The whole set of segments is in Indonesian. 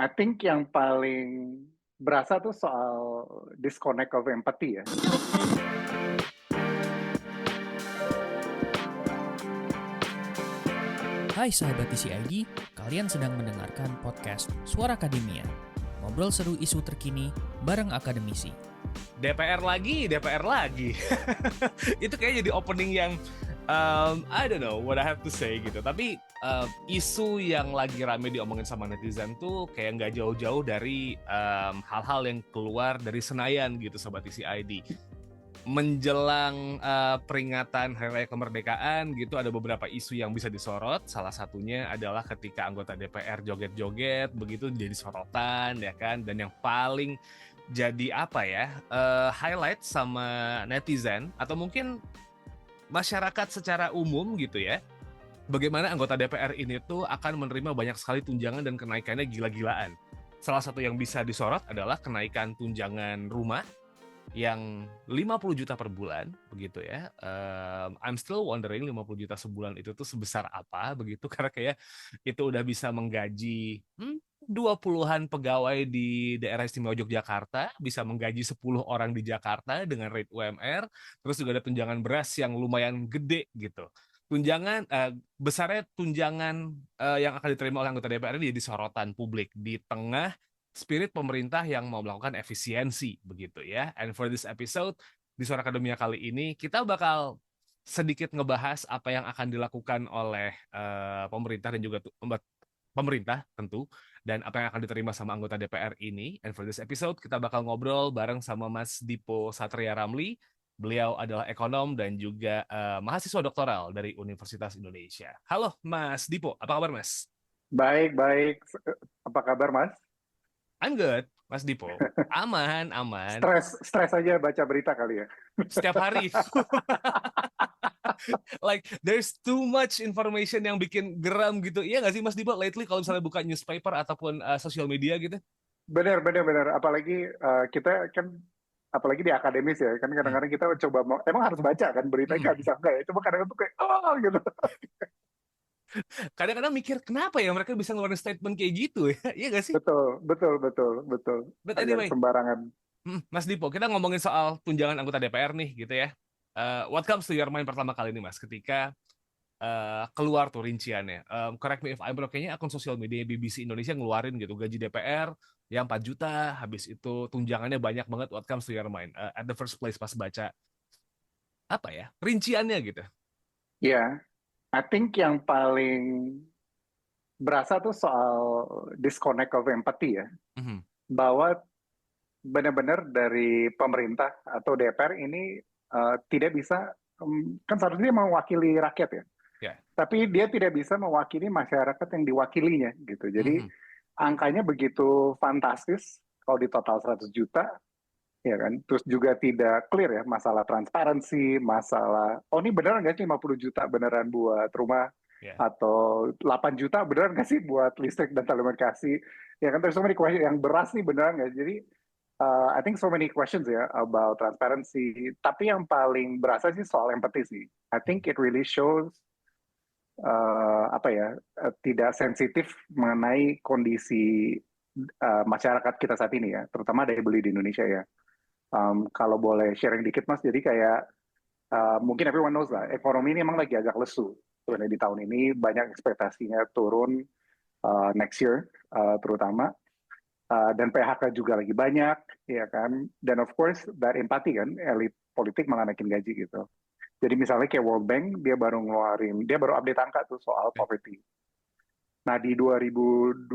I think yang paling berasa tuh soal disconnect of empathy ya. Hai sahabat TCID, kalian sedang mendengarkan podcast Suara Akademia. Ngobrol seru isu terkini bareng akademisi. DPR lagi. Itu kayak jadi opening yang I don't know what I have to say gitu. Tapi isu yang lagi rame diomongin sama netizen tuh kayak nggak jauh-jauh dari hal-hal yang keluar dari Senayan gitu, Sobat TCID. Menjelang peringatan Hari Raya Kemerdekaan gitu, ada beberapa isu yang bisa disorot. Salah satunya adalah ketika anggota DPR joget-joget begitu jadi sorotan ya kan. Dan yang paling jadi highlight sama netizen atau mungkin masyarakat secara umum gitu ya, bagaimana anggota DPR ini tuh akan menerima banyak sekali tunjangan dan kenaikannya gila-gilaan. Salah satu yang bisa disorot adalah kenaikan tunjangan rumah yang 50 juta per bulan begitu ya. I'm still wondering 50 juta sebulan itu tuh sebesar apa begitu, karena kayak itu udah bisa menggaji 20-an pegawai di daerah istimewa Yogyakarta, bisa menggaji 10 orang di Jakarta dengan rate UMR. Terus juga ada tunjangan beras yang lumayan gede gitu. Besarnya tunjangan yang akan diterima oleh anggota DPR ini jadi sorotan publik di tengah spirit pemerintah yang mau melakukan efisiensi begitu ya. And for this episode di Suara Akademia kali ini kita bakal sedikit ngebahas apa yang akan dilakukan oleh pemerintah dan juga pemerintah tentu, dan apa yang akan diterima sama anggota DPR ini. And for this episode kita bakal ngobrol bareng sama Mas Dipo Satria Ramli. Beliau adalah ekonom dan juga mahasiswa doktoral dari Universitas Indonesia. Halo Mas Dipo, apa kabar Mas? Baik. Apa kabar, Mas? I'm good, Mas Dipo. Aman, aman. Stres aja baca berita kali ya. Setiap hari. Like, there's too much information yang bikin geram gitu. Iya nggak sih, Mas Dipo? Lately, kalau misalnya buka newspaper ataupun sosial media gitu. Benar. Apalagi kita kan, apalagi di akademis ya, kan Hmm. kadang-kadang kita coba emang harus baca kan beritanya, nggak bisa enggak ya. Cuma kadang-kadang tuh kayak gitu. Kadang-kadang mikir, kenapa ya mereka bisa ngeluarin statement kayak gitu ya? Iya nggak sih? Betul. But Agak anyway, sembarangan. Mas Dipo, kita ngomongin soal tunjangan anggota DPR nih gitu ya. What comes to your mind pertama kali ini, Mas, ketika keluar tuh rinciannya. Correct me if I'm wrong, kayaknya akun sosial media BBC Indonesia ngeluarin gitu gaji DPR yang 4 juta, habis itu tunjangannya banyak banget. What comes to your mind at the first place pas baca apa ya rinciannya gitu? Ya, I think yang paling berasa tuh soal disconnect of empathy ya. Mhm. Bahwa benar-benar dari pemerintah atau DPR ini tidak bisa, kan seharusnya dia mewakili rakyat ya, Ya. tapi dia tidak bisa mewakili masyarakat yang diwakilinya gitu. Jadi Mhm. angkanya begitu fantastis kalau di total 100 juta, ya kan. Terus juga tidak clear ya masalah transparansi, masalah oh ini beneran nggak sih 50 juta beneran buat rumah, Ya. atau 8 juta beneran nggak sih buat listrik dan telekomunikasi, ya kan. Terus so many question, yang beras nih beneran nggak. Jadi I think so many questions ya about transparency. Tapi yang paling berasa sih soal empathy sih. I think it really shows tidak sensitif mengenai kondisi masyarakat kita saat ini ya, terutama daya beli di Indonesia ya. Kalau boleh sharing dikit Mas, jadi kayak mungkin everyone knows lah, ekonomi ini emang lagi agak lesu. Sebenarnya di tahun ini banyak ekspektasinya turun next year terutama. Dan PHK juga lagi banyak, ya kan. Dan of course, that empathy kan, elit politik malah naikin gaji gitu. Jadi misalnya kayak World Bank, dia baru update angka tuh soal poverty. Nah di 2025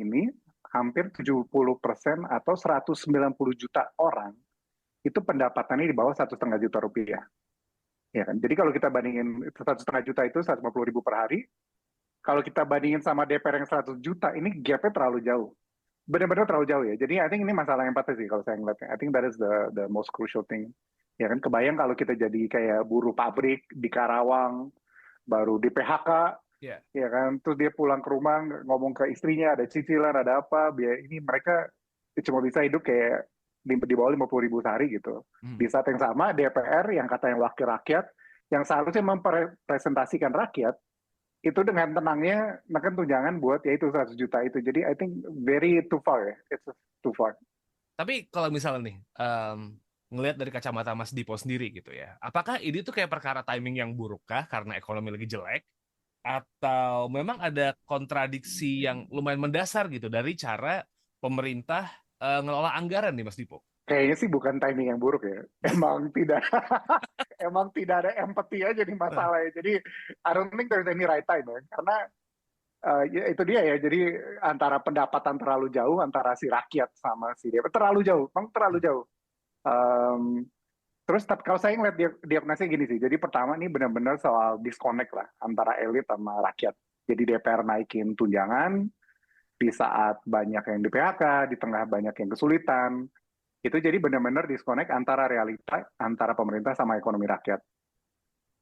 ini, hampir 70% atau 190 juta orang, itu pendapatannya di bawah 1,5 juta rupiah. Ya kan? Jadi kalau kita bandingin 1,5 juta itu 150 ribu per hari, kalau kita bandingin sama DPR yang 100 juta, ini gapnya terlalu jauh. Benar-benar terlalu jauh ya. Jadi I think ini masalah empati sih kalau saya ngeliatnya. I think that is the most crucial thing. Ya kan, kebayang kalau kita jadi kayak buruh pabrik di Karawang, baru di PHK, Ya. ya kan, terus dia pulang ke rumah ngomong ke istrinya ada cicilan, ada apa, biaya ini, mereka cuma bisa hidup kayak di bawah 50 ribu sehari gitu. Mhm. Di saat yang sama DPR yang katanya wakil rakyat, yang seharusnya mempresentasikan rakyat, itu dengan tenangnya neken tunjangan buat ya itu 100 juta itu. Jadi I think very too far ya. It's too far. Tapi kalau misalnya nih, ngelihat dari kacamata Mas Dipo sendiri gitu ya, apakah ini tuh kayak perkara timing yang buruk kah karena ekonomi lagi jelek? Atau memang ada kontradiksi yang lumayan mendasar gitu dari cara pemerintah ngelola anggaran nih Mas Dipo? Kayaknya sih bukan timing yang buruk ya. Emang tidak emang tidak ada empathy aja nih Nah, masalahnya. Jadi I don't think there's any right time ya. Karena ya itu dia ya. Jadi antara pendapatan terlalu jauh antara si rakyat sama si dia terlalu jauh, memang terlalu jauh. Um, Terus tapi kalau saya ngeliat diagnosnya gini sih. Jadi pertama ini benar-benar soal disconnect lah antara elit sama rakyat. Jadi DPR naikin tunjangan di saat banyak yang di PHK, di tengah banyak yang kesulitan. Itu jadi benar-benar disconnect antara realita, antara pemerintah sama ekonomi rakyat.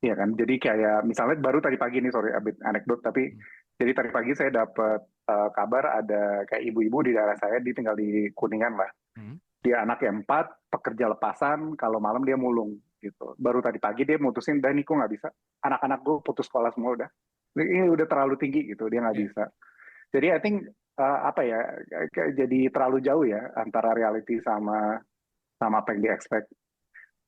Iya kan? Jadi kayak misalnya baru tadi pagi nih, sorry, a bit anekdot, tapi jadi tadi pagi saya dapat kabar ada kayak ibu-ibu di daerah saya, dia tinggal di Kuningan lah. hmm, Dia anaknya 4, pekerja lepasan, kalau malam dia mulung gitu. Baru tadi pagi dia mutusin, dan Niko nggak bisa. Anak-anak gue putus sekolah semua udah. Ini udah terlalu tinggi gitu, dia nggak ya. bisa. Jadi I think apa ya, jadi terlalu jauh ya antara reality sama apa yang di-expect.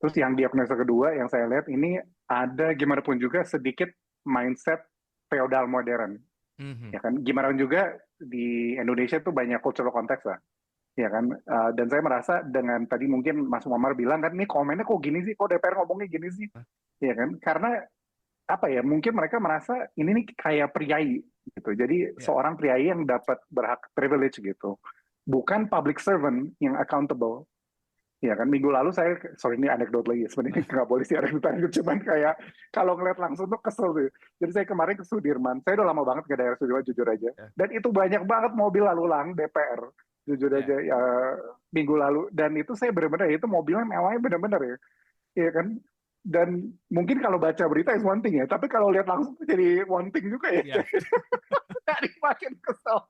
Terus yang diagnosa kedua yang saya lihat ini ada gimana pun juga sedikit mindset feodal modern. Mhm. Ya kan, gimana pun juga di Indonesia tuh banyak cultural konteks lah. Ya kan, dan saya merasa dengan tadi mungkin Mas Muammar bilang kan, ini komennya kok gini sih, kok DPR ngomongnya gini sih, ya kan? Karena apa ya? Mungkin mereka merasa ini nih kayak priai gitu. Jadi Ya. seorang priai yang dapat berhak privilege gitu, bukan public servant yang accountable. Ya kan, minggu lalu saya, sorry ini anekdot lagi, sebenarnya nggak boleh sih anekdot, cuman kayak kalau ngeliat langsung tuh kesel tuh. Jadi saya kemarin ke Sudirman, saya udah lama banget ke daerah Sudirman jujur aja, Ya. dan itu banyak banget mobil lalu lalang DPR, jujur Ya. aja ya, minggu lalu, dan itu saya benar-benar itu mobilnya mewahnya benar-benar ya, ya kan. Dan mungkin kalau baca berita is one thing ya, tapi kalau lihat langsung tuh jadi one thing juga ya, Ya. jadi makin kesel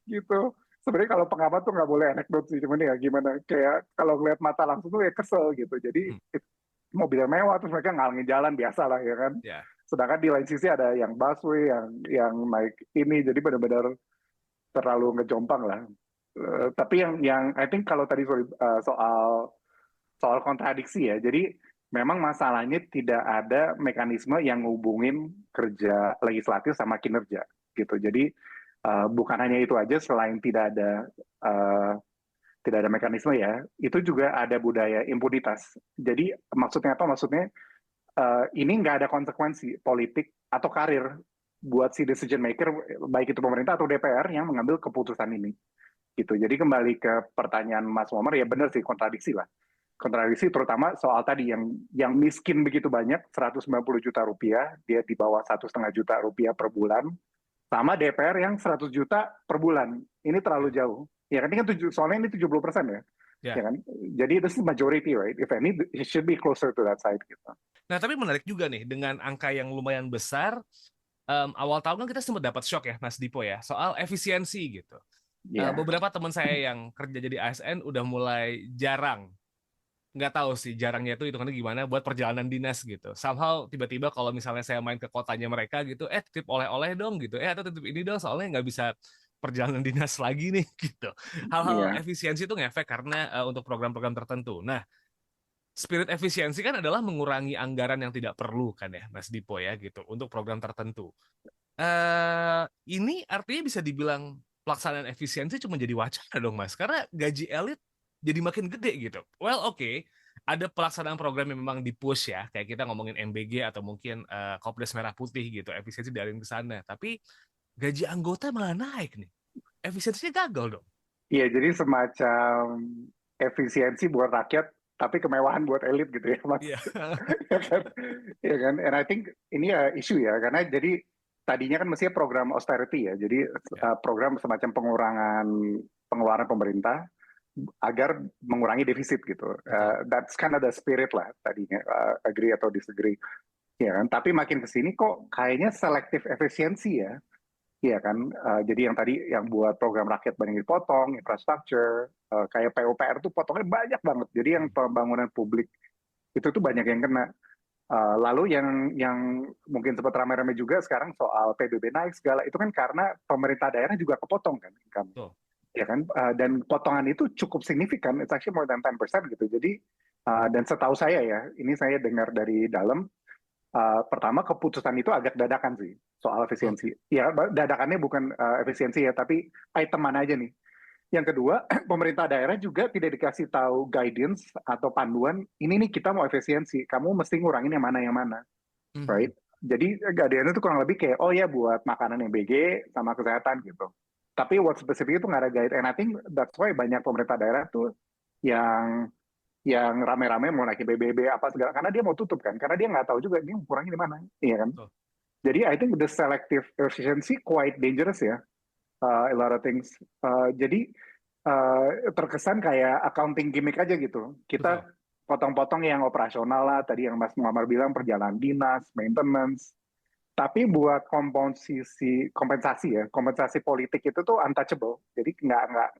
gitu. Sebenarnya kalau pengamat tuh nggak boleh anekdot sih, cuman ya gimana, kayak kalau ngeliat mata langsung tuh ya kesel gitu. Jadi Hmm. mobilnya mewah terus mereka ngalangin jalan biasa lah ya kan. Ya. Sedangkan di lain sisi ada yang busway yang naik ini, jadi benar-benar terlalu ngejompang lah. Tapi yang I think kalau tadi soal kontradiksi ya, jadi memang masalahnya tidak ada mekanisme yang ngubungin kerja legislatif sama kinerja gitu. Jadi bukan hanya itu aja, selain tidak ada mekanisme ya, itu juga ada budaya impunitas. Jadi maksudnya apa? Maksudnya ini nggak ada konsekuensi politik atau karir buat si decision maker, baik itu pemerintah atau DPR yang mengambil keputusan ini. Gitu. Jadi kembali ke pertanyaan Mas Muammar, ya benar sih, kontradiksi lah. Kontradiksi terutama soal tadi yang miskin begitu banyak, 190 juta rupiah, dia di bawah 1,5 juta rupiah per bulan, sama DPR yang 100 juta per bulan. Ini terlalu jauh. Ya kan, ini kan soalnya ini 70% ya. Ya. Ya kan? Jadi this is majority, right? If any, it should be closer to that side gitu. Nah, tapi menarik juga nih dengan angka yang lumayan besar. Awal tahun kan kita sempat dapat shock ya, Mas Dipo ya, soal efisiensi gitu. Ya. Beberapa teman saya yang kerja jadi ASN udah mulai jarang, nggak tahu sih jarangnya itu hitungannya gimana buat perjalanan dinas gitu. Somehow tiba-tiba kalau misalnya saya main ke kotanya mereka gitu, titip oleh-oleh dong gitu, atau titip ini dong soalnya nggak bisa perjalanan dinas lagi nih gitu. Hal-hal Iya. efisiensi itu ngefek karena untuk program-program tertentu. Nah, spirit efisiensi kan adalah mengurangi anggaran yang tidak perlu kan ya, Mas Dipo ya gitu untuk program tertentu. Ini artinya bisa dibilang pelaksanaan efisiensi cuma jadi wacana dong Mas, karena gaji elit jadi makin gede gitu. Well oke, ada pelaksanaan program yang memang di-push ya, kayak kita ngomongin MBG atau mungkin Kopdar Merah Putih gitu, efisiensi dialihin ke sana. Tapi gaji anggota malah naik nih. Efisiensinya gagal dong. Iya, jadi semacam efisiensi buat rakyat, tapi kemewahan buat elit gitu ya, Mas. Iya. Ya kan? Ya kan? And I think ini ya isu ya, karena jadi tadinya kan mestinya program austerity ya, jadi program semacam pengurangan pengeluaran pemerintah agar mengurangi defisit gitu. That's kind of the spirit lah tadinya, agree atau disagree. Ya kan? Tapi makin kesini kok kayaknya selektif efisiensi ya. Iya kan, jadi yang tadi yang buat program rakyat banyak dipotong, infrastruktur, kayak PUPR tuh potongnya banyak banget. Jadi yang pembangunan publik itu tuh banyak yang kena. Lalu yang mungkin sempat ramai-ramai juga sekarang soal PBB naik segala itu kan karena pemerintah daerah juga kepotong kan income. Betul. Ya kan, dan potongan itu cukup signifikan, it's actually more than 10% gitu. Jadi dan setahu saya ya, ini saya dengar dari dalam, pertama keputusan itu agak dadakan sih soal efisiensi. Oke. Ya dadakannya bukan efisiensi ya, tapi item mana aja nih. Yang kedua, pemerintah daerah juga tidak dikasih tahu guidance atau panduan, ini nih kita mau efisiensi, kamu mesti ngurangin yang mana, right? Mhm. Jadi guidance itu kurang lebih kayak, oh ya buat makanan yang BG sama kesehatan gitu. Tapi what specific itu nggak ada guide, and I think that's why banyak pemerintah daerah tuh yang rame-rame mau naikin BBB apa segala, karena dia mau tutup kan, karena dia nggak tahu juga ini kurangnya di mana, iya kan? Betul. Jadi I think the selective efficiency quite dangerous ya, a lot of things. Jadi terkesan kayak accounting gimmick aja gitu. Betul. Kita potong-potong yang operasional lah, tadi yang Mas Muhammad bilang perjalanan dinas, maintenance. Tapi buat kompensasi ya, kompensasi politik itu tuh untouchable. Jadi nggak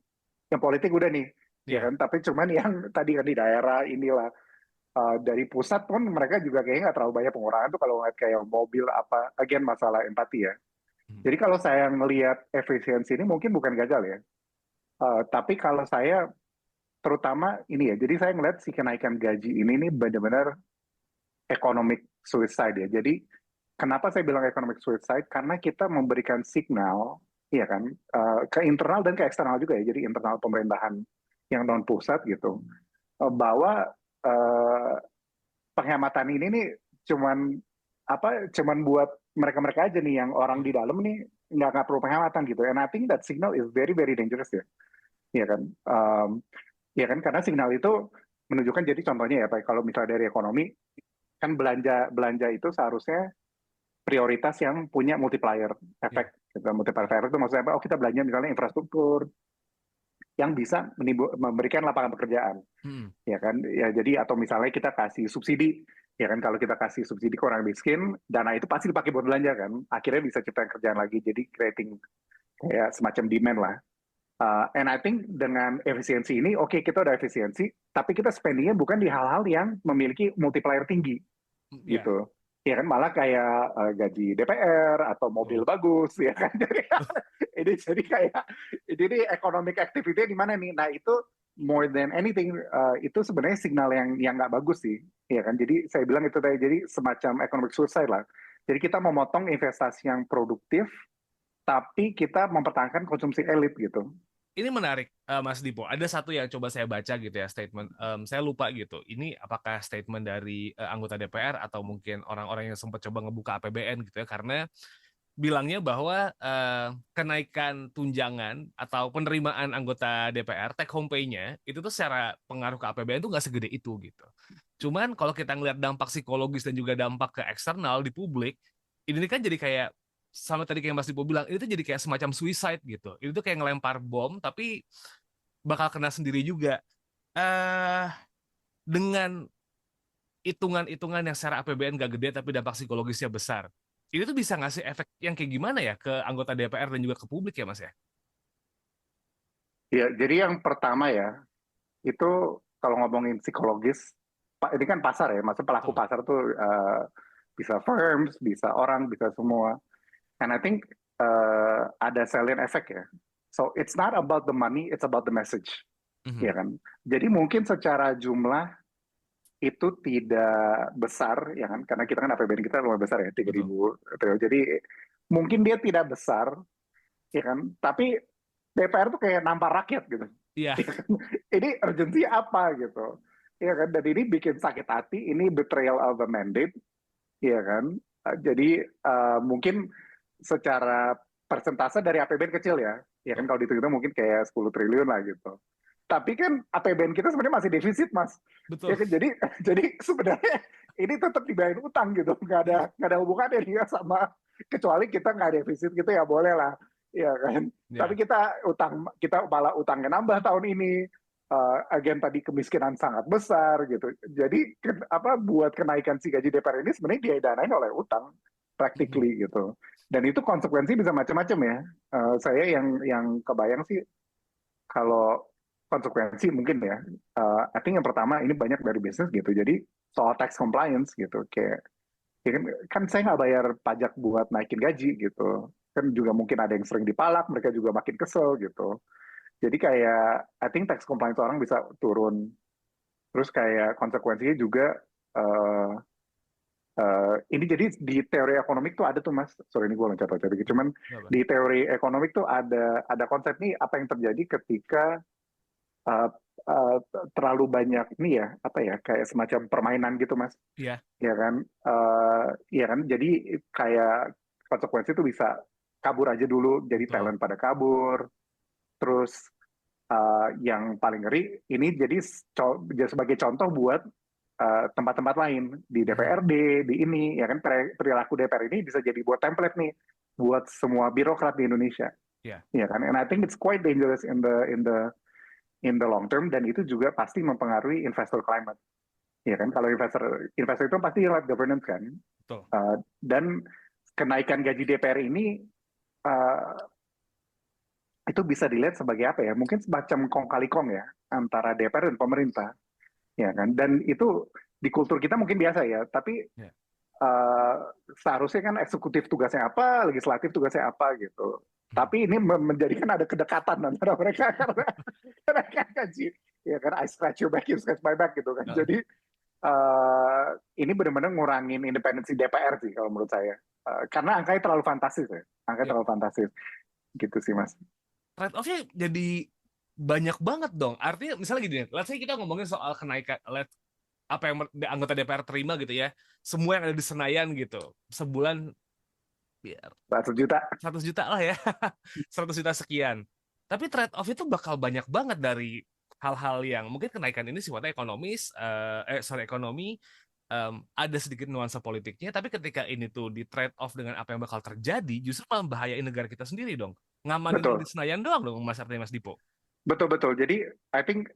yang politik udah nih, ya Iya. kan. Tapi cuman yang tadi kan di daerah inilah, dari pusat pun mereka juga kayaknya nggak terlalu banyak pengurangan tuh kalau ngeliat kayak mobil apa, again masalah empati ya. Mhm. Jadi kalau saya ngelihat efisiensi ini mungkin bukan gagal ya. Tapi kalau saya terutama ini ya, jadi saya ngeliat si kenaikan gaji ini nih benar-benar economic suicide ya. Jadi kenapa saya bilang economic suicide? Karena kita memberikan signal, ya kan, ke internal dan ke eksternal juga ya. Jadi internal pemerintahan yang non pusat gitu, bahwa uh, penghematan ini nih cuman cuman buat mereka-mereka aja nih yang orang di dalam nih nggak perlu penghematan gitu. And I think that signal is very very dangerous ya, ya kan. Ya kan karena signal itu menunjukkan, jadi contohnya ya Pak, kalau misalnya dari ekonomi kan belanja itu seharusnya prioritas yang punya multiplier Iya. efek. Gitu. Multiplier efek itu maksudnya apa? Oh kita belanja misalnya infrastruktur yang bisa memberikan lapangan pekerjaan, Mhm. ya kan? Ya jadi atau misalnya kita kasih subsidi, ya kan? Kalau kita kasih subsidi ke orang miskin, dana itu pasti dipakai buat belanja kan? Akhirnya bisa ciptakan kerjaan lagi, jadi creating kayak semacam demand lah. And I think dengan efisiensi ini, oke kita udah efisiensi, tapi kita spendingnya bukan di hal-hal yang memiliki multiplier tinggi Iya. gitu. Ya kan malah kayak gaji DPR atau mobil Betul. bagus ya kan. Jadi kayak ini nih economic activity di mana nih. Nah itu more than anything itu sebenarnya signal yang nggak bagus sih. Ya kan. Jadi saya bilang itu tadi jadi semacam economic suicide lah. Jadi kita memotong investasi yang produktif tapi kita mempertahankan konsumsi elit gitu. Ini menarik, Mas Dipo. Ada satu yang coba saya baca gitu ya, statement. Saya lupa gitu. Ini apakah statement dari anggota DPR atau mungkin orang-orang yang sempat coba ngebuka APBN gitu ya? Karena bilangnya bahwa kenaikan tunjangan atau penerimaan anggota DPR take home pay-nya itu tuh secara pengaruh ke APBN tuh nggak segede itu gitu. Cuman kalau kita ngelihat dampak psikologis dan juga dampak ke eksternal di publik, ini kan jadi kayak sama tadi kayak Mas Dipo bilang, itu tuh jadi kayak semacam suicide gitu. Itu tuh kayak ngelempar bom tapi bakal kena sendiri juga. Eh dengan hitungan-hitungan yang secara APBN gak gede tapi dampak psikologisnya besar. Ini tuh bisa ngasih efek yang kayak gimana ya ke anggota DPR dan juga ke publik ya Mas ya? Ya, jadi yang pertama ya, itu kalau ngomongin psikologis, ini kan pasar ya, maksud pelaku Betul. pasar tuh bisa firms, bisa orang, bisa semua. And I think ada salient effect ya. So it's not about the money, it's about the message, Mhm. ya kan. Jadi mungkin secara jumlah itu tidak besar, ya kan, karena kita kan APBN kita lumayan besar ya, Betul. 3.000 triliun. Jadi mungkin dia tidak besar, ya kan. Tapi DPR tuh kayak nampar rakyat gitu. Iya. Ya kan? Ini urgensi apa gitu, ya kan, dan ini bikin sakit hati, ini betrayal of the mandate, ya kan. Jadi mungkin secara persentase dari APBN kecil ya kan, Betul. kalau dihitung mungkin kayak 10 triliun lah gitu. Tapi kan APBN kita sebenarnya masih defisit mas, ya Betul. kan, jadi jadi sebenarnya ini tetap dibayar utang gitu, nggak ada hubungannya dia sama, kecuali kita nggak defisit gitu ya boleh lah, ya kan. Tapi Ya. kita malah utangnya nambah tahun ini. Agen tadi kemiskinan sangat besar gitu. Jadi buat kenaikan si gaji DPR ini sebenarnya didanain oleh utang Mhm. practically gitu. Dan itu konsekuensi bisa macam-macam ya. Saya yang kebayang sih kalau konsekuensi mungkin ya. I think yang pertama ini banyak dari bisnis gitu. Jadi soal tax compliance gitu. Kayak ya kan saya nggak bayar pajak buat naikin gaji gitu. Kan juga mungkin ada yang sering dipalak, mereka juga makin kesel gitu. Jadi kayak I think tax compliance orang bisa turun. Terus kayak konsekuensinya juga eh, ini jadi di teori ekonomik tuh ada tuh Mas. Sorry ini gue loncat-loncat dikit. Cuman Apa? di teori ekonomik tuh ada konsep nih apa yang terjadi ketika uh, uh, terlalu banyak nih ya apa ya kayak semacam permainan gitu Mas. Iya. Ya kan. Jadi kayak konsekuensi itu bisa kabur aja dulu. Jadi Betul. talent pada kabur. Terus yang paling ngeri ini jadi sebagai contoh buat tempat-tempat lain di DPRD, di ini ya kan perilaku DPR ini bisa jadi buat template nih buat semua birokrat di Indonesia, Iya. ya kan? And I think it's quite dangerous in the long term dan itu juga pasti mempengaruhi investor climate, ya kan? Kalau investor itu pasti lihat governance kan, Betul. Dan kenaikan gaji DPR ini itu bisa dilihat sebagai apa ya? Mungkin semacam kong kali kong ya antara DPR dan pemerintah, ya kan? Dan itu di kultur kita mungkin biasa ya, tapi Yeah. Seharusnya kan eksekutif tugasnya apa, legislatif tugasnya apa gitu. Tapi ini menjadikan ada kedekatan antara mereka karena gaji, ya kan? I scratch your back, you scratch my back gitu kan. Jadi ini benar-benar ngurangin independensi DPR sih kalau menurut saya. Karena angkanya terlalu fantastis ya, terlalu fantastis, gitu sih Mas. Trade off-nya jadi banyak banget dong. Artinya misalnya gini, let's say kita ngomongin soal kenaikan apa yang anggota DPR terima gitu ya. Semua yang ada di Senayan gitu. Sebulan biar 100 juta. 100 juta lah ya. 100 juta sekian. Tapi trade off itu bakal banyak banget dari hal-hal yang mungkin kenaikan ini sifatnya ekonomis, ekonomi, ada sedikit nuansa politiknya, tapi ketika ini tuh di trade off dengan apa yang bakal terjadi, justru malah bahayain negara kita sendiri dong. Ngamanin yang di Senayan doang dong, Mas Artinya Mas Dipo. Betul. Jadi, I think,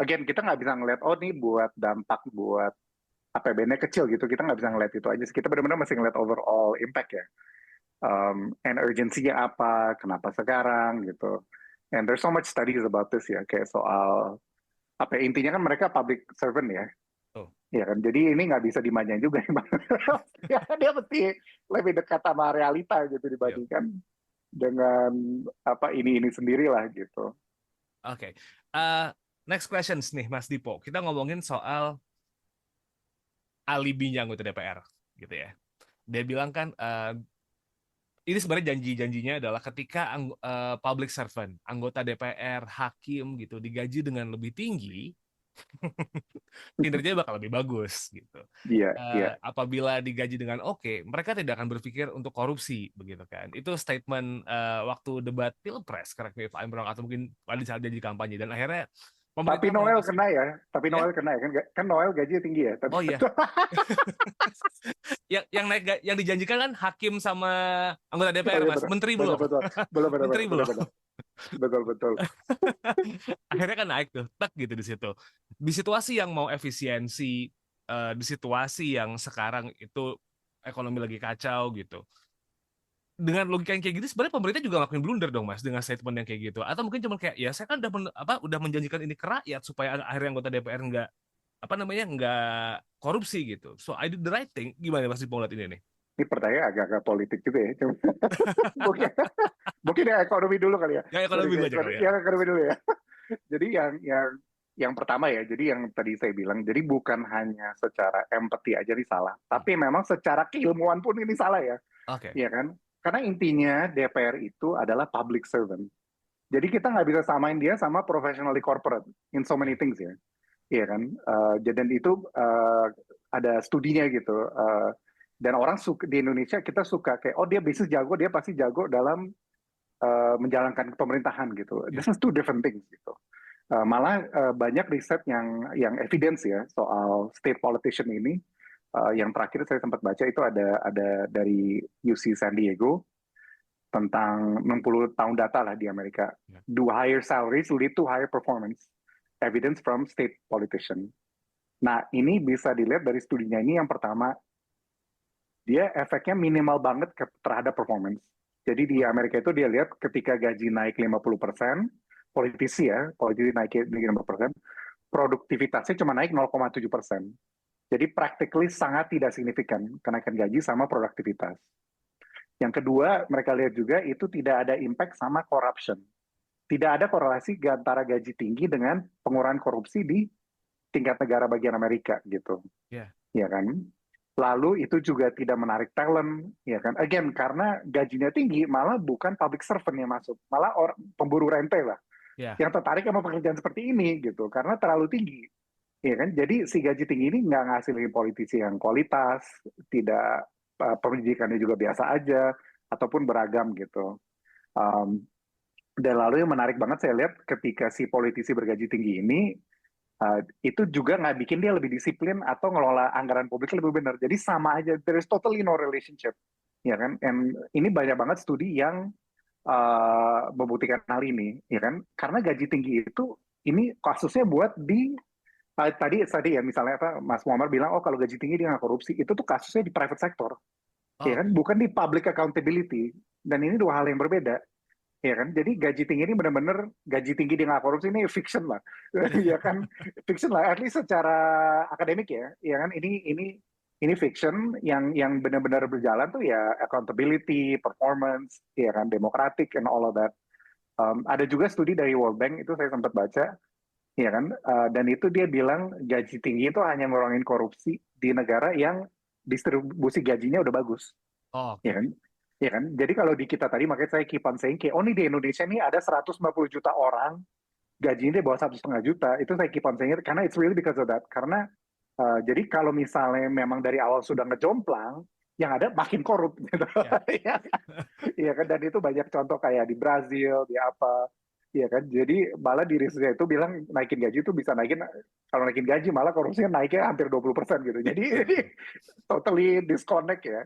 again, kita nggak bisa ngeliat, oh nih buat dampak buat APBN-nya kecil gitu. Kita nggak bisa ngeliat itu aja. Kita benar-benar masih ngeliat overall impact ya. And urgency-nya apa, kenapa sekarang gitu. And there's so much studies about this ya. Kayak soal, apa ya, intinya kan mereka public servant ya. Oh. Ya kan, jadi ini nggak bisa dimanjain juga. Ya, dia mesti lebih dekat sama realita gitu dibandingkan dengan apa ini sendirilah gitu. Oke. Next questions nih Mas Dipo. Kita ngomongin soal alibinya anggota DPR gitu ya. Dia bilang kan ini sebenarnya janji-janjinya adalah ketika public servant, anggota DPR, hakim gitu digaji dengan lebih tinggi, kinerjanya bakal lebih bagus gitu. Iya. Apabila digaji dengan oke, mereka tidak akan berpikir untuk korupsi begitu kan. Itu statement waktu debat Pilpres, correct me if I'm wrong, atau mungkin pada saat janji kampanye, dan akhirnya tapi Noel kena ya. Noel kena ya kan Noel gajinya tinggi ya. Oh iya. yang dijanjikan kan hakim sama anggota DPR, Mas. Menteri belum. Menteri belum. Betul. Akhirnya kan naik tuh, tak gitu di situ. Di situasi yang mau efisiensi, di situasi yang sekarang itu ekonomi lagi kacau gitu. Dengan logika yang kayak gitu, sebenarnya pemerintah juga ngelakuin blunder dong, Mas, dengan statement yang kayak gitu. Atau mungkin cuma kayak, ya saya kan udah menjanjikan ini ke rakyat supaya akhirnya anggota DPR nggak korupsi gitu. So I did the right thing. Gimana Mas Dipo lihat ini nih? Ini pertanyaan agak-agak politik juga ya. Mungkin ya ekonomi dulu kali ya. Ya ekonomi dulu aja kali ya. Ya ekonomi dulu ya. Jadi yang pertama ya, jadi yang tadi saya bilang, jadi bukan hanya secara empati aja ini salah, tapi memang secara keilmuan pun ini salah ya. Oke. Iya kan? Karena intinya DPR itu adalah public servant. Jadi kita nggak bisa samain dia sama professionally corporate in so many things ya. Iya kan? Dan itu ada studinya gitu. Dan orang di Indonesia kita suka kayak, oh dia bisnis jago, dia pasti jago dalam menjalankan pemerintahan gitu. This is two different things gitu. Malah banyak riset yang evidence ya soal state politician ini. Yang terakhir saya sempat baca itu ada dari UC San Diego tentang 60 tahun data lah di Amerika. Do higher salaries lead to higher performance? Evidence from state politician. Nah, ini bisa dilihat dari studinya ini. Yang pertama, dia efeknya minimal banget terhadap performance. Jadi di Amerika itu dia lihat ketika gaji naik 50%, politisi naik 50%, produktivitasnya cuma naik 0,7%. Jadi practically sangat tidak signifikan kenaikan gaji sama produktivitas. Yang kedua, mereka lihat juga itu tidak ada impact sama corruption. Tidak ada korelasi antara gaji tinggi dengan pengurangan korupsi di tingkat negara bagian Amerika gitu. Ya. Ya kan? Lalu itu juga tidak menarik talent, ya kan? Again, karena gajinya tinggi, malah bukan public servant yang masuk, malah pemburu rente lah, Ya. yang tertarik sama pekerjaan seperti ini gitu, karena terlalu tinggi, ya kan? Jadi si gaji tinggi ini nggak ngasilin politisi yang kualitas, tidak pendidikannya juga biasa aja, ataupun beragam gitu. Um, dan lalu yang menarik banget saya lihat ketika si politisi bergaji tinggi ini, itu juga nggak bikin dia lebih disiplin atau ngelola anggaran publik lebih benar. Jadi sama aja, there is totally no relationship, ya kan? And ini banyak banget studi yang membuktikan hal ini, ya kan? Karena gaji tinggi itu ini kasusnya buat di tadi ya misalnya apa Mas Muhammad bilang, oh kalau gaji tinggi dia nggak korupsi, itu tuh kasusnya di private sector, Oh, ya kan? Bukan di public accountability. Dan ini dua hal yang berbeda. Ya kan, jadi gaji tinggi ini benar-benar gaji tinggi dia nggak korupsi ini fiction lah, ya kan, fiction lah, at least secara akademik ya kan, ini fiction yang benar-benar berjalan tuh ya accountability, performance, ya kan, democratic and all of that. Ada juga studi dari World Bank itu saya sempat baca, ya kan, dan itu dia bilang gaji tinggi itu hanya ngurangin korupsi di negara yang distribusi gajinya udah bagus. oke. Ya kan? Ya kan? Jadi kalau di kita tadi, makanya saya keep on saying, kayak, oh ini di Indonesia nih ada 150 juta orang, gajinya di bawah 1,5 juta, itu saya keep on saying, karena it's really because of that. Karena, jadi kalau misalnya memang dari awal sudah ngejomplang, yang ada makin korup, gitu. Ya. Iya kan? Dan itu banyak contoh kayak di Brazil, di apa, iya kan? Jadi malah di risetnya itu bilang naikin gaji itu bisa naikin, kalau naikin gaji malah korupsinya naiknya hampir 20% gitu. Jadi totally disconnect ya.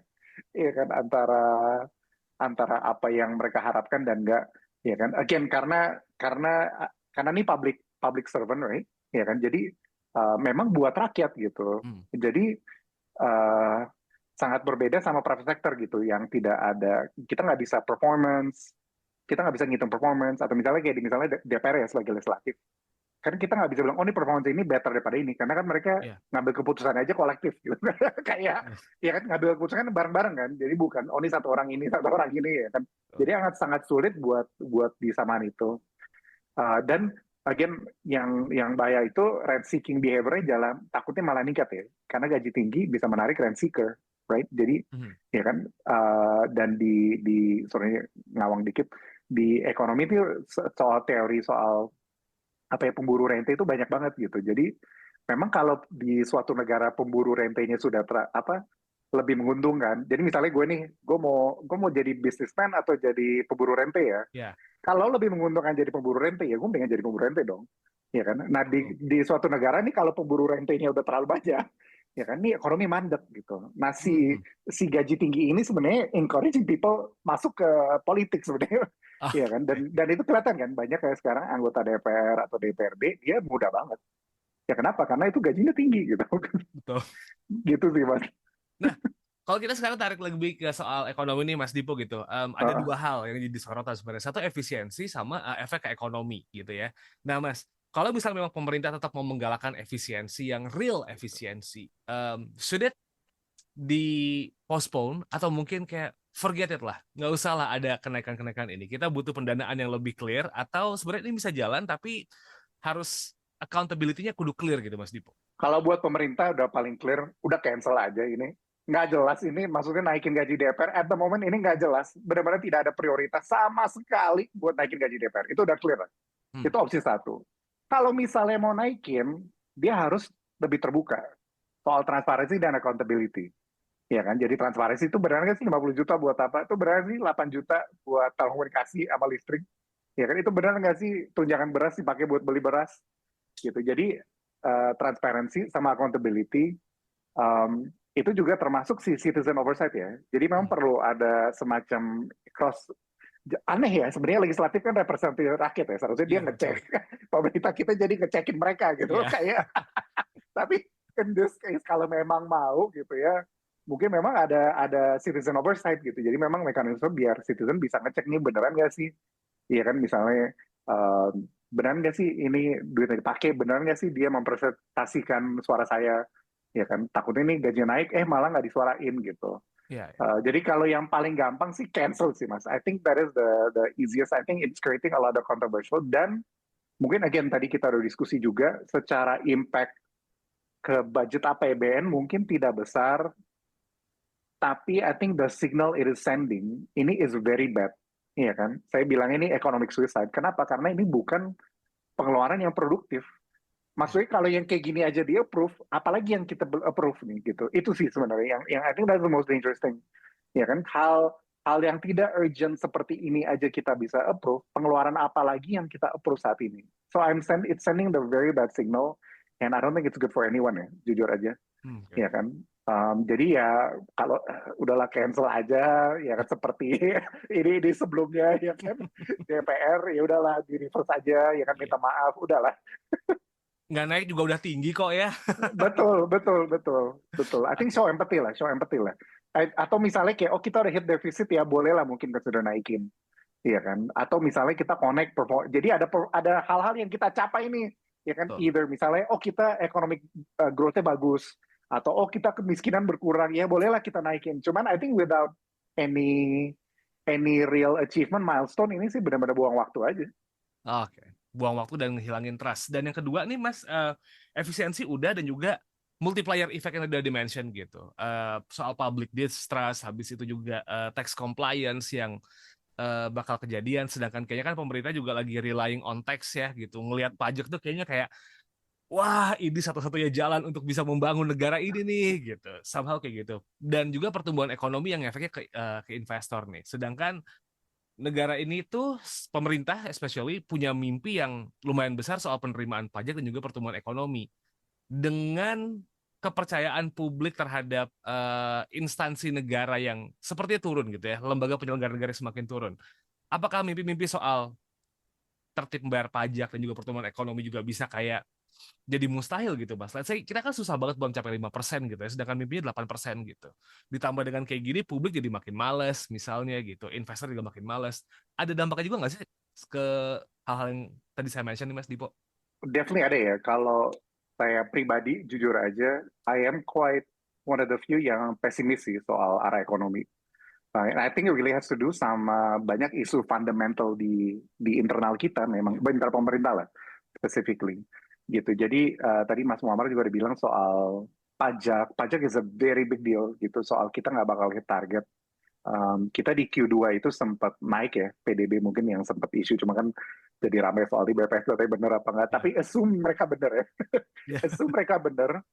Iya kan, antara apa yang mereka harapkan dan enggak, ya kan, again karena ini public servant, right, ya kan, jadi memang buat rakyat gitu. Jadi sangat berbeda sama private sector gitu, yang tidak ada, kita nggak bisa performance, kita nggak bisa ngitung performance, atau misalnya kayak misalnya DPR ya sebagai legislatif, kan kita nggak bisa bilang, oh ini performance ini better daripada ini, karena kan mereka ngambil keputusan aja kolektif gitu. Kayak, ya kan, ngambil keputusan kan bareng-bareng kan, jadi bukan, oh ini satu orang ini, ya kan. Jadi sangat sulit buat disamaan itu. Dan again, yang bahaya itu rent seeking behavior-nya takutnya malah meningkat ya, karena gaji tinggi bisa menarik rent seeker, right? Jadi, ya kan, dan sorry ngawang dikit, di ekonomi itu soal teori soal apa ya, pemburu rente itu banyak banget gitu. Jadi memang kalau di suatu negara pemburu rentenya sudah lebih menguntungkan. Jadi misalnya gue mau jadi businessman atau jadi pemburu rente ya. Yeah. Kalau lebih menguntungkan jadi pemburu rente ya gue pengen jadi pemburu rente dong. Ya kan. Nah di suatu negara nih kalau pemburu rentenya udah terlalu banyak, ya kan, nih ekonomi mandek gitu. Nah si gaji tinggi ini sebenarnya encouraging people masuk ke politik sebenarnya. Iya kan, dan itu kelihatan kan, banyak kayak sekarang anggota DPR atau DPRD dia muda banget. Ya kenapa? Karena itu gajinya tinggi gitu. Betul. Gitu sih Mas. Nah, kalau kita sekarang tarik lebih ke soal ekonomi nih Mas Dipo gitu, ada dua hal yang jadi sorotan sebenarnya. Satu efisiensi sama efek ke ekonomi gitu ya. Nah Mas, kalau misalnya memang pemerintah tetap mau menggalakkan efisiensi yang real efisiensi, should it di postpone atau mungkin kayak forget it lah, nggak usah lah ada kenaikan-kenaikan ini. Kita butuh pendanaan yang lebih clear, atau sebenarnya ini bisa jalan tapi harus accountability-nya kudu clear gitu Mas Dipo. Kalau buat pemerintah udah paling clear, udah cancel aja ini. Nggak jelas ini, maksudnya naikin gaji DPR, at the moment ini nggak jelas. Benar-benar tidak ada prioritas sama sekali buat naikin gaji DPR. Itu udah clear. Itu opsi satu. Kalau misalnya mau naikin, dia harus lebih terbuka soal transparansi dan accountability. Ya kan, jadi transparansi itu benar nggak sih 50 juta buat apa? Itu benar sih 8 juta buat telekomunikasi sama listrik. Ya kan, itu benar nggak sih tunjangan beras dipakai buat beli beras? Gitu. Jadi transparansi sama accountability itu juga termasuk si citizen oversight ya. Jadi memang perlu ada semacam aneh ya, sebenarnya legislatif kan representatif rakyat ya, seharusnya dia ngecek. Pemerintah kita jadi ngecekin mereka gitu kayak. Tapi in this case kalau memang mau gitu ya, mungkin memang ada citizen oversight gitu. Jadi memang mekanisme biar citizen bisa ngecek nih beneran nggak sih, iya kan, misalnya beneran nggak sih ini duitnya dipakai, beneran nggak sih dia mempresentasikan suara saya ya kan? Takutnya nih gaji naik, malah nggak disuarain gitu. Ya, Jadi kalau yang paling gampang sih cancel sih Mas. I think that is the easiest. I think it's creating a lot of controversial dan mungkin again tadi kita udah diskusi juga secara impact ke budget APBN mungkin tidak besar, tapi I think the signal it is sending ini is very bad. Iya kan? Saya bilang ini economic suicide. Kenapa? Karena ini bukan pengeluaran yang produktif. Maksudnya kalau yang kayak gini aja di approve, apalagi yang kita approve nih gitu. Itu sih sebenarnya yang I think that's the most dangerous thing. Ya kan? Hal yang tidak urgent seperti ini aja kita bisa approve, pengeluaran apa lagi yang kita approve saat ini. So it's sending the very bad signal and I don't think it's good for anyone ya, jujur aja. oke. Ya kan? Jadi ya kalau udahlah cancel aja ya kan seperti ini sebelumnya ya kan DPR ya udahlah di reverse aja ya kan Iya. minta maaf udahlah. Nggak naik juga udah tinggi kok ya. Betul. I think show empathy lah. Atau misalnya kayak, kita udah hit defisit ya, boleh lah mungkin kita sudah naikin, iya kan? Atau misalnya kita connect perform. Jadi ada hal-hal yang kita capai nih, ya kan? Betul. Either misalnya, kita economic growth-nya bagus, atau kita kemiskinan berkurang, ya bolehlah kita naikin. Cuman I think without any real achievement milestone ini sih benar-benar buang waktu aja. Oke, buang waktu dan ngehilangin trust. Dan yang kedua nih Mas, efisiensi udah dan juga multiplier effect yang udah dimention gitu. Soal public distrust, habis itu juga tax compliance yang bakal kejadian. Sedangkan kayaknya kan pemerintah juga lagi relying on tax ya gitu. Ngelihat pajak tuh kayaknya kayak, wah ini satu-satunya jalan untuk bisa membangun negara ini nih gitu. Somehow kayak gitu. Dan juga pertumbuhan ekonomi yang efeknya ke investor nih. Sedangkan negara ini tuh pemerintah especially punya mimpi yang lumayan besar soal penerimaan pajak dan juga pertumbuhan ekonomi. Dengan kepercayaan publik terhadap instansi negara yang sepertinya turun gitu ya, lembaga penyelenggara negara semakin turun. Apakah mimpi-mimpi soal tertib membayar pajak dan juga pertumbuhan ekonomi juga bisa kayak jadi mustahil gitu, Mas? Let's say kita kan susah banget buat mencapai 5% gitu ya, sedangkan mimpinya 8% gitu. Ditambah dengan kayak gini, publik jadi makin males misalnya gitu, investor juga makin males. Ada dampaknya juga nggak sih ke hal-hal yang tadi saya mention nih Mas Dipo? Definitely ada ya. Kalau saya pribadi, jujur aja, I am quite one of the few yang pesimis sih soal arah ekonomi. And I think it really has to do sama banyak isu fundamental di internal kita, memang internal pemerintah lah, specifically. Gitu. Jadi tadi Mas Muhammad juga dibilang soal pajak. Pajak is a very big deal gitu. Soal kita nggak bakal hit target. Kita di Q2 itu sempat naik ya, PDB mungkin yang sempat isu, cuma kan jadi ramai soal di BPS katanya bener apa enggak. Tapi assume mereka bener ya. Assume mereka bener.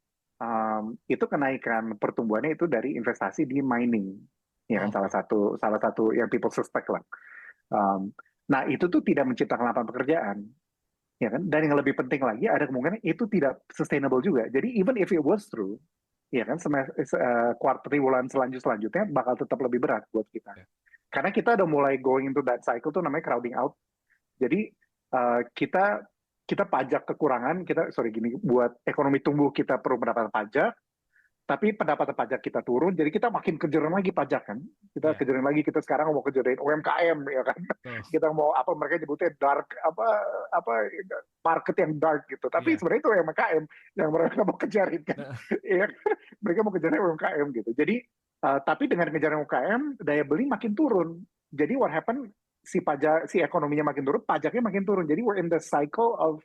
Itu kenaikan pertumbuhannya itu dari investasi di mining, ya kan salah satu yang people suspect lah. Nah itu tuh tidak menciptakan lapangan pekerjaan, ya kan. Dan yang lebih penting lagi ada kemungkinan itu tidak sustainable juga. Jadi even if it was true, ya kan triwulan selanjutnya bakal tetap lebih berat buat kita. Karena kita udah mulai going into that cycle tuh namanya crowding out. Jadi kita pajak kekurangan, buat ekonomi tumbuh kita perlu pendapatan pajak, tapi pendapatan pajak kita turun, jadi kita makin kejarin lagi pajak kan. Kejarin lagi, kita sekarang mau kejarin UMKM ya kan. Kita mau mereka nyebutnya dark market yang dark gitu. Tapi sebenarnya itu UMKM yang mereka mau kejarin kan. Ya, mereka mau kejarin UMKM gitu. Jadi tapi dengan kejaran UMKM daya beli makin turun. Jadi what happen, si ekonominya makin turun, pajaknya makin turun. Jadi we're in the cycle of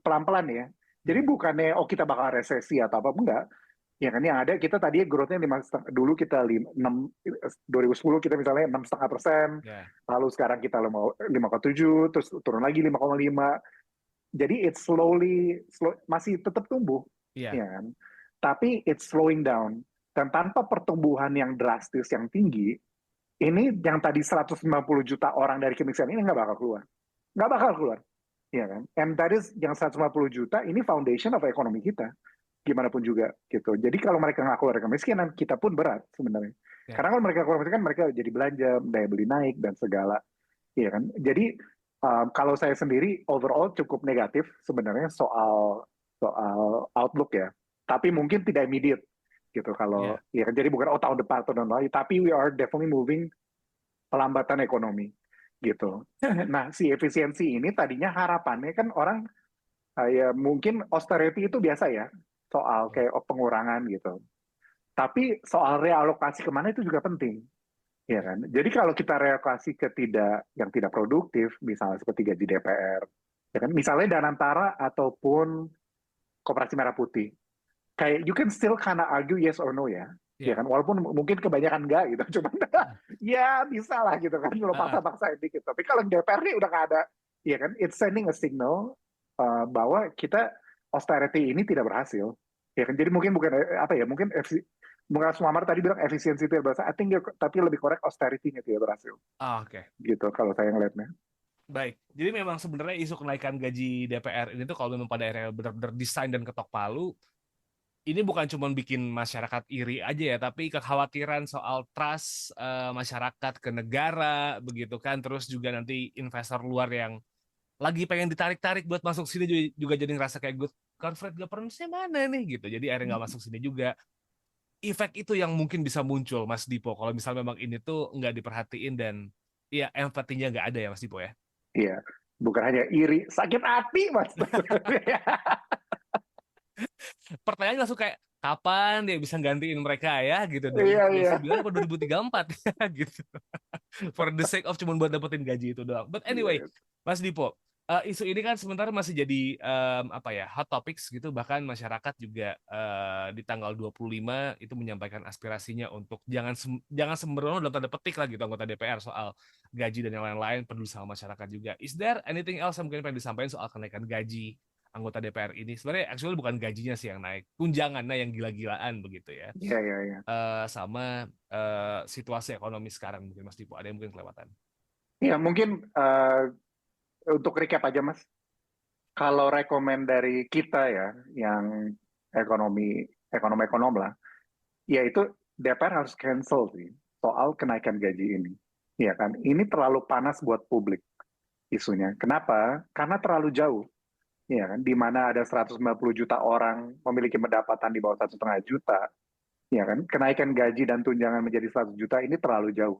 pelan-pelan ya. Jadi bukannya kita bakal resesi atau apa, enggak. Ya kan yang ada kita tadi growth-nya 5,5, dulu kita 2010 kita misalnya 6,5%, lalu sekarang kita 5,7, terus turun lagi 5,5. Jadi it's masih tetap tumbuh, ya kan? Tapi it's slowing down. Dan tanpa pertumbuhan yang drastis yang tinggi, ini yang tadi 190 juta orang dari kemiskinan ini nggak bakal keluar, ya kan? And that is yang 150 juta ini foundation of ekonomi kita. Gimana pun juga gitu. Jadi kalau mereka nggak keluar dari kemiskinan, kita pun berat sebenarnya. Karena kalau mereka keluar kemiskinan, mereka jadi belanja, daya beli naik dan segala, ya kan. Jadi kalau saya sendiri overall cukup negatif sebenarnya soal outlook ya. Tapi mungkin tidak immediate gitu kalau ya kan. Jadi bukan tahun depan atau tahun lalu, tapi we are definitely moving pelambatan ekonomi gitu. Nah si efisiensi ini tadinya harapannya kan orang ya mungkin austerity itu biasa ya. soal kayak pengurangan gitu. Tapi soal realokasi kemana itu juga penting, ya kan? Jadi kalau kita realokasi ke yang tidak produktif, misalnya seperti gaji DPR, ya kan? Misalnya Danantara ataupun Koperasi Merah Putih, kayak you can still kinda argue yes or no ya, ya Ya. kan? Walaupun mungkin kebanyakan enggak gitu, cuman ya bisa lah gitu kan, kalau Ah, ah. paksa-paksain dikit. Tapi kalau DPR nih udah nggak ada, ya kan? It's sending a signal bahwa kita austerity ini tidak berhasil, ya kan? Jadi mungkin bukan apa ya, mungkin Sumamar tadi bilang efisiensi itu berhasil, I think tapi lebih korek austerity-nya tidak berhasil, Oke. gitu kalau saya ngelihatnya. Baik, jadi memang sebenarnya isu kenaikan gaji DPR ini tuh kalau memang pada akhirnya benar-benar desain dan ketok palu, ini bukan cuma bikin masyarakat iri aja ya, tapi kekhawatiran soal trust masyarakat ke negara, begitu kan, terus juga nanti investor luar yang lagi pengen ditarik-tarik buat masuk sini juga jadi ngerasa kayak good corporate governance-nya mana nih gitu, jadi akhirnya nggak masuk sini juga. Efek itu yang mungkin bisa muncul, Mas Dipo, kalau misalnya memang ini tuh nggak diperhatiin dan ya empatinya nggak ada ya, Mas Dipo ya. Iya, bukan hanya iri, sakit hati mas. Pertanyaannya langsung kayak kapan dia bisa gantiin mereka ya gitu, Iya, iya. 2029 atau 2034 ya gitu. For the sake of cuma buat dapetin gaji itu doang. But anyway, Mas Dipo, isu ini kan sementara masih jadi apa ya, hot topics gitu, bahkan masyarakat juga di tanggal 25 itu menyampaikan aspirasinya untuk jangan sembrono dalam tanda petik lah gitu anggota DPR soal gaji dan yang lain-lain, peduli sama masyarakat juga. Is there anything else yang mungkin pengen disampaikan soal kenaikan gaji anggota DPR ini? Sebenarnya actually bukan gajinya sih yang naik, tunjangannya yang gila-gilaan begitu ya. Iya, iya, iya. Sama situasi ekonomi sekarang mungkin Mas Dipo ada yang mungkin kelewatan. Iya, mungkin untuk recap aja mas. Kalau rekomend dari kita ya, yang ekonom lah, yaitu DPR harus cancel sih soal kenaikan gaji ini. Ya kan, ini terlalu panas buat publik isunya. Kenapa? Karena terlalu jauh. Ya kan, di mana ada 190 juta orang memiliki pendapatan di bawah 1,5 juta. Ya kan, kenaikan gaji dan tunjangan menjadi 100 juta ini terlalu jauh.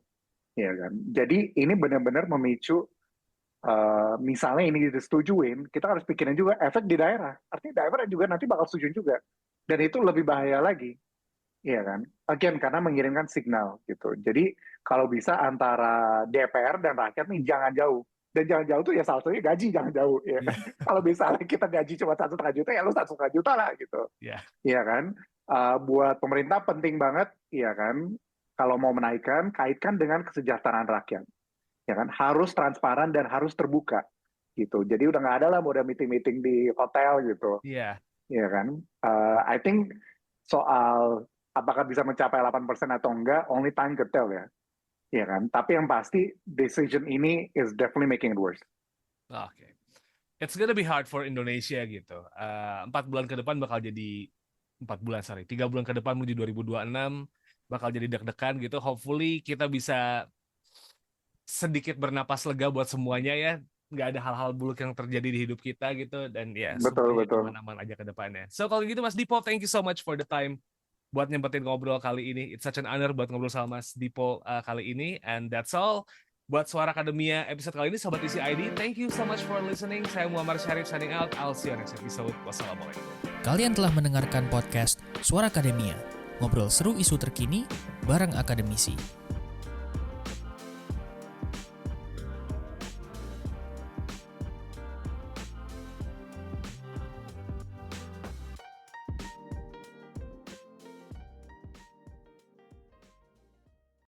Ya kan, jadi ini benar-benar memicu. Misalnya ini disetujuin, kita harus pikirin juga efek di daerah. Artinya daerah juga nanti bakal setuju juga. Dan itu lebih bahaya lagi. Iya kan? Again, karena mengirimkan signal gitu. Jadi kalau bisa antara DPR dan rakyat nih jangan jauh. Dan jangan jauh tuh ya salah satunya gaji jangan jauh. Ya kan? Kalau misalnya kita gaji cuma 1,5 juta, ya lu 1,5 juta lah gitu. Yeah. Iya kan? Buat pemerintah penting banget, iya kan? Kalau mau menaikkan, kaitkan dengan kesejahteraan rakyat. Ya kan? Harus transparan dan harus terbuka. Gitu. Jadi udah nggak ada lah udah meeting-meeting di hotel gitu. Iya. Iya kan? I think soal apakah bisa mencapai 8% atau enggak, only time could tell ya. Iya kan? Tapi yang pasti, decision ini is definitely making it worse. Oke. It's gonna be hard for Indonesia gitu. 4 bulan ke depan bakal jadi 3 bulan ke depan menuju 2026 bakal jadi deg-degan gitu. Hopefully kita bisa sedikit bernapas lega buat semuanya ya. Nggak ada hal-hal buruk yang terjadi di hidup kita gitu. Dan ya Betul, semuanya betul. aman-aman aja ke depannya. So kalau gitu Mas Dipo, thank you so much for the time buat nyempetin ngobrol kali ini. It's such an honor buat ngobrol sama Mas Dipo kali ini. And that's all. Buat Suara Akademia episode kali ini, Sobat Isi ID, thank you so much for listening. Saya Muhammad Syarif signing out. I'll see you next episode. Wassalamualaikum. Kalian telah mendengarkan podcast Suara Akademia, ngobrol seru isu terkini bareng akademisi.